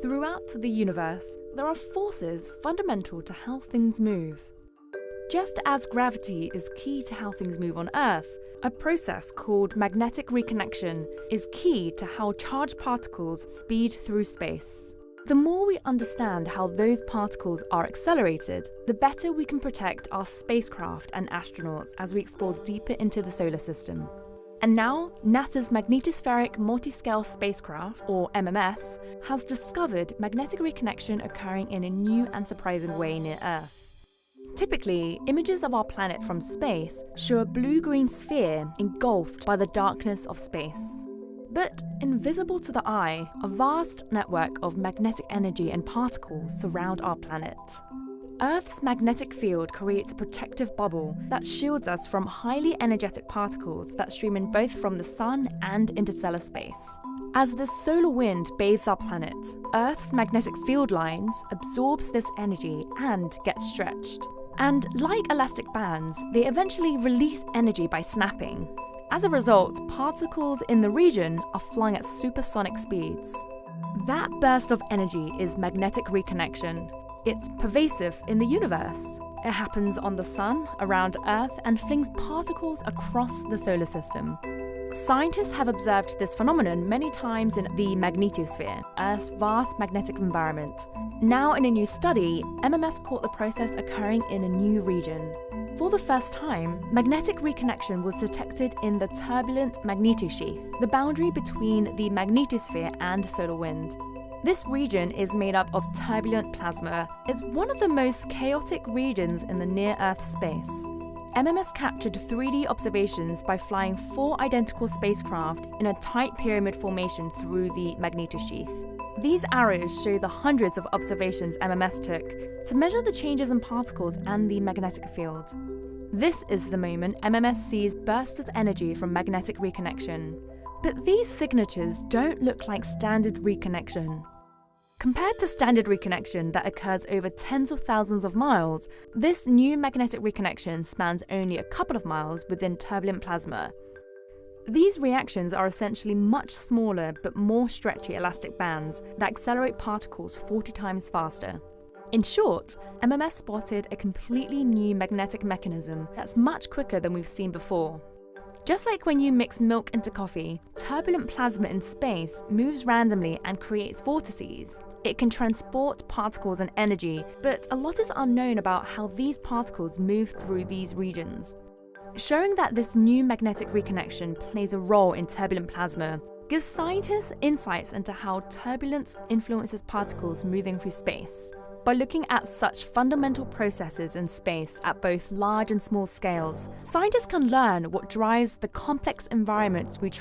Throughout the universe, there are forces fundamental to how things move. Just as gravity is key to how things move on Earth, a process called magnetic reconnection is key to how charged particles speed through space. The more we understand how those particles are accelerated, the better we can protect our spacecraft and astronauts as we explore deeper into the solar system. And now, NASA's Magnetospheric Multiscale Spacecraft, or MMS, has discovered magnetic reconnection occurring in a new and surprising way near Earth. Typically, images of our planet from space show a blue-green sphere engulfed by the darkness of space. But invisible to the eye, a vast network of magnetic energy and particles surround our planet. Earth's magnetic field creates a protective bubble that shields us from highly energetic particles that stream in both from the sun and interstellar space. As the solar wind bathes our planet, Earth's magnetic field lines absorbs this energy and get stretched. And like elastic bands, they eventually release energy by snapping. As a result, particles in the region are flying at supersonic speeds. That burst of energy is magnetic reconnection. It's pervasive in the universe. It happens on the sun, around Earth, and flings particles across the solar system. Scientists have observed this phenomenon many times in the magnetosphere, Earth's vast magnetic environment. Now, in a new study, MMS caught the process occurring in a new region. For the first time, magnetic reconnection was detected in the turbulent magnetosheath, the boundary between the magnetosphere and solar wind. This region is made up of turbulent plasma. It's one of the most chaotic regions in the near-Earth space. MMS captured 3D observations by flying 4 identical spacecraft in a tight pyramid formation through the magnetosheath. These arrows show the hundreds of observations MMS took to measure the changes in particles and the magnetic field. This is the moment MMS sees bursts of energy from magnetic reconnection. But these signatures don't look like standard reconnection. Compared to standard reconnection that occurs over tens of thousands of miles, this new magnetic reconnection spans only a couple of miles within turbulent plasma. These reactions are essentially much smaller but more stretchy elastic bands that accelerate particles 40 times faster. In short, MMS spotted a completely new magnetic mechanism that's much quicker than we've seen before. Just like when you mix milk into coffee, turbulent plasma in space moves randomly and creates vortices. It can transport particles and energy, but a lot is unknown about how these particles move through these regions. Showing that this new magnetic reconnection plays a role in turbulent plasma gives scientists insights into how turbulence influences particles moving through space. By looking at such fundamental processes in space at both large and small scales, scientists can learn what drives the complex environments we travel